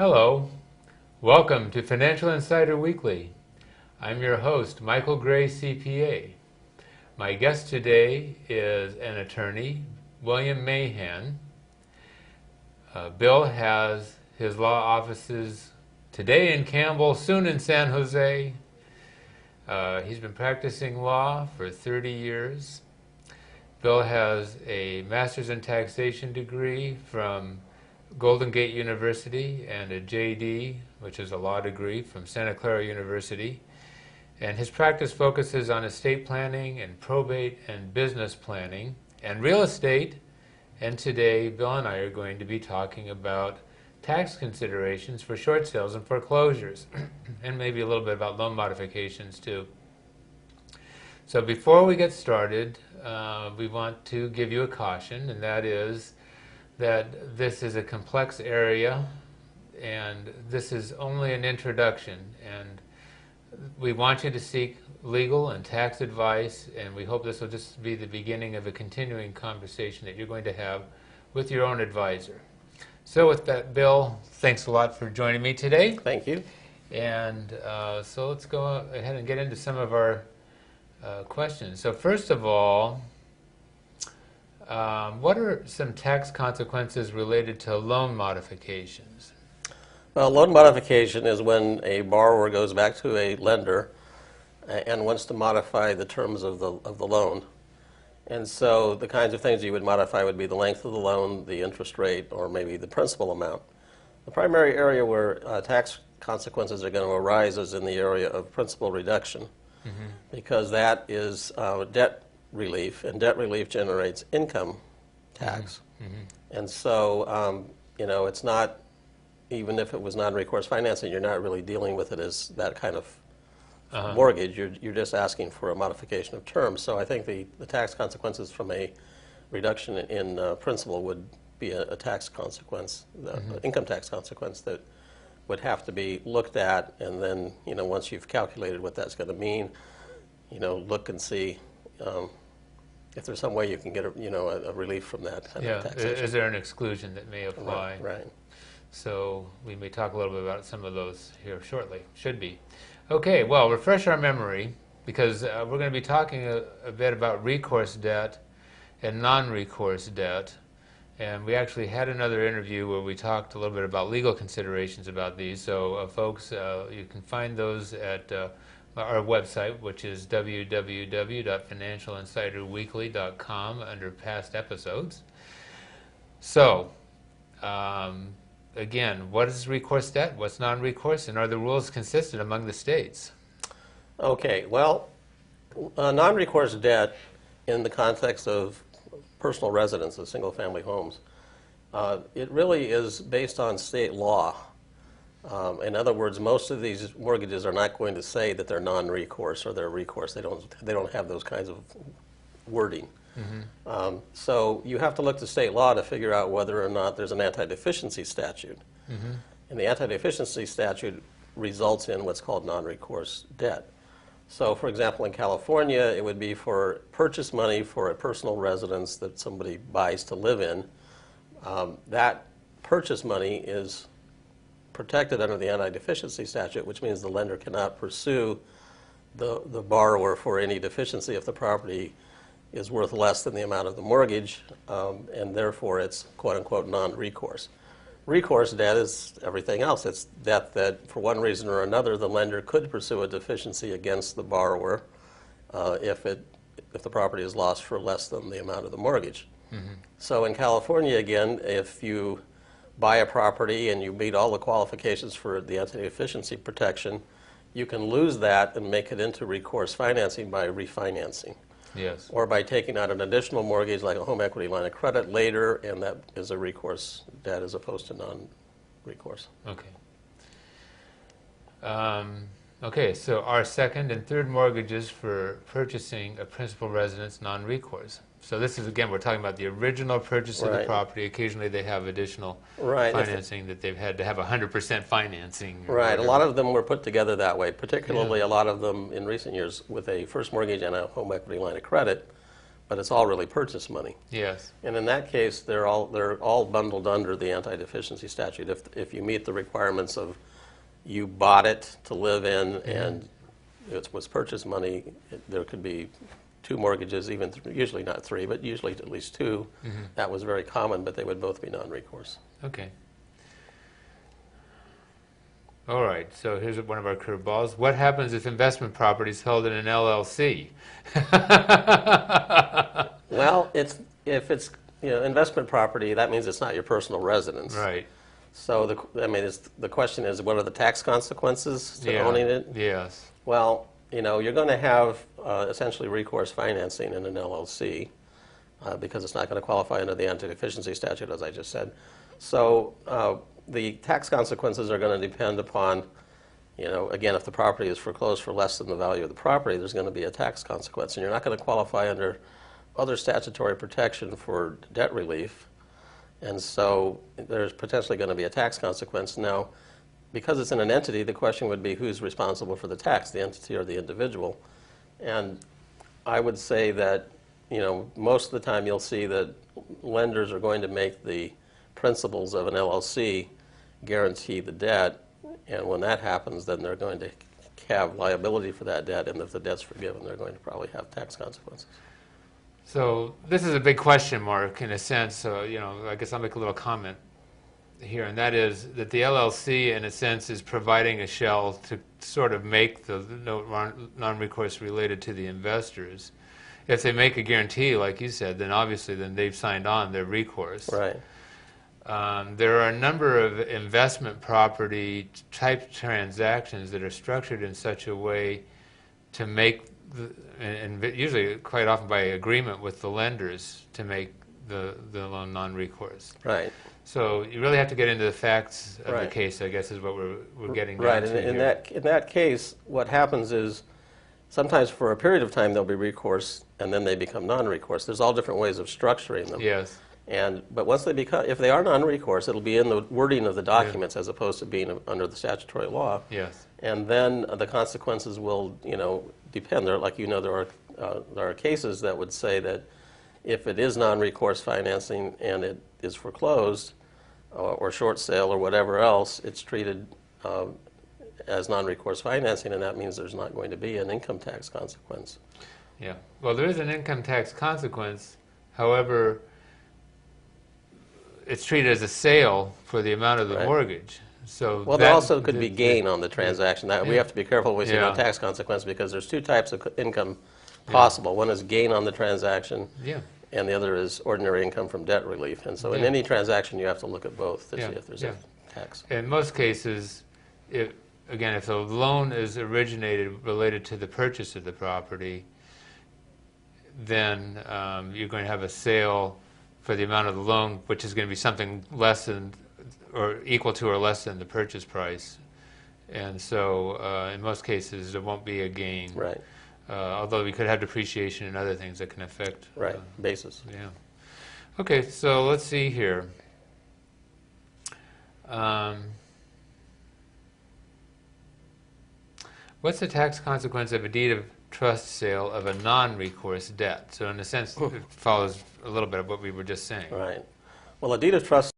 Hello, welcome to Financial Insider Weekly. I'm your host, Michael Gray, CPA. My guest today is an attorney, William Mahan. Bill has his law offices today in Campbell, soon in San Jose. He's been practicing law for 30 years. Bill has a master's in taxation degree from Golden Gate University and a JD, which is a law degree, from Santa Clara University. And his practice focuses on estate planning and probate and business planning and real estate. And today, Bill and I are going to be talking about tax considerations for short sales and foreclosures, and maybe a little bit about loan modifications too. So before we get started, we want to give you a caution, and that is that this is a complex area, and this is only an introduction, and we want you to seek legal and tax advice, and we hope this will just be the beginning of a continuing conversation that you're going to have with your own advisor. So with that, Bill, thanks a lot for joining me today. Thank you. And so let's go ahead and get into some of our questions. So first of all, what are some tax consequences related to loan modifications? Well, loan modification is when a borrower goes back to a lender and wants to modify the terms of the loan. And so the kinds of things you would modify would be the length of the loan, the interest rate, or maybe the principal amount. The primary area where tax consequences are going to arise is in the area of principal reduction, because that is debt relief, and debt relief generates income tax. And so, you know, it's not, even if it was non-recourse financing, you're not really dealing with it as that kind of mortgage. You're just asking for a modification of terms. So I think the tax consequences from a reduction in principal would be a tax consequence, the income tax consequence that would have to be looked at, and then, you know, once you've calculated what that's going to mean, you know, look and see if there's some way you can get a relief from that kind of taxation. Is there an exclusion that may apply? Right. So we may talk a little bit about some of those here shortly. Should be. Okay, well, refresh our memory, because we're going to be talking a bit about recourse debt and non-recourse debt. And we actually had another interview where we talked a little bit about legal considerations about these. So folks, you can find those at our website, which is www.financialinsiderweekly.com under past episodes. So, again, what is recourse debt? What's non-recourse? And are the rules consistent among the states? Okay, well, non-recourse debt in the context of personal residences, single-family homes, it really is based on state law. In other words, most of these mortgages are not going to say that they're non-recourse or they're recourse. They don't have those kinds of wording. So you have to look to state law to figure out whether or not there's an anti-deficiency statute. And the anti-deficiency statute results in what's called non-recourse debt. So, for example, in California, it would be for purchase money for a personal residence that somebody buys to live in. That purchase money is protected under the anti-deficiency statute, which means the lender cannot pursue the borrower for any deficiency if the property is worth less than the amount of the mortgage, and therefore it's quote-unquote non-recourse. Recourse debt is everything else. It's debt that, for one reason or another, the lender could pursue a deficiency against the borrower if the property is lost for less than the amount of the mortgage. So in California, again, if you buy a property and you meet all the qualifications for the anti-deficiency protection, you can lose that and make it into recourse financing by refinancing. Yes. Or by taking out an additional mortgage like a home equity line of credit later, and that is a recourse debt as opposed to non-recourse. Okay. Okay, so are second and third mortgages for purchasing a principal residence non-recourse? So this is, again, we're talking about the original purchase of the property. Occasionally they have additional financing that they've had to have 100% financing. Right. A lot of them were put together that way, particularly a lot of them in recent years with a first mortgage and a home equity line of credit, but it's all really purchase money. Yes. And in that case, they're all bundled under the anti-deficiency statute. If you meet the requirements of you bought it to live in and it was purchase money, there could be two mortgages, even usually not three, but usually at least two. That was very common, but they would both be non-recourse. Okay. All right, so here's one of our curveballs. What happens if investment property is held in an LLC? Well, if it's investment property, that means it's not your personal residence. Right. So the question is, what are the tax consequences to owning it? Yes. Well, you're going to have essentially recourse financing in an LLC because it's not going to qualify under the anti-deficiency statute, as I just said. So the tax consequences are going to depend upon, again, if the property is foreclosed for less than the value of the property, there's going to be a tax consequence. And you're not going to qualify under other statutory protection for debt relief. And so there's potentially going to be a tax consequence. Now, because it's in an entity, the question would be who's responsible for the tax, the entity or the individual. And I would say that, most of the time you'll see that lenders are going to make the principals of an LLC guarantee the debt, and when that happens, then they're going to have liability for that debt, and if the debt's forgiven, they're going to probably have tax consequences. So this is a big question mark in a sense, so I guess I'll make a little comment here, and that is that the LLC, in a sense, is providing a shell to sort of make the non-recourse related to the investors. If they make a guarantee, like you said, then obviously then they've signed on their recourse. Right. There are a number of investment property type transactions that are structured in such a way to make, and usually quite often by agreement with the lenders, to make the loan non-recourse. Right. So you really have to get into the facts of the Right. case, I guess, is what we're getting down Right. to In here. that case, what happens is sometimes for a period of time there'll be recourse, and then they become non-recourse. There's all different ways of structuring them. Yes. But once they become, if they are non-recourse, it'll be in the wording of the documents as opposed to being under the statutory law. Yes. And then the consequences will, depend. There are cases that would say that if it is non-recourse financing and it is foreclosed or short sale or whatever else, it's treated as non-recourse financing, and that means there's not going to be an income tax consequence. Yeah. Well, there is an income tax consequence. However, it's treated as a sale for the amount of the Right. mortgage. So Well, there also could be gain on the transaction. We have to be careful when we say no Yeah. tax consequence because there's two types of income possible. One is gain on the transaction, Yeah. and the other is ordinary income from debt relief. And so in Yeah. any transaction, you have to look at both to Yeah. see if there's Yeah. a tax. In most cases, if the loan is originated related to the purchase of the property, then you're going to have a sale for the amount of the loan, which is going to be something less than or equal to or less than the purchase price. And so in most cases, there won't be a gain. Right, Although we could have depreciation and other things that can affect. right, basis. Yeah. Okay, so let's see here. What's the tax consequence of a deed of trust sale of a non-recourse debt? So in a sense, it follows a little bit of what we were just saying. Right. Well, a deed of trust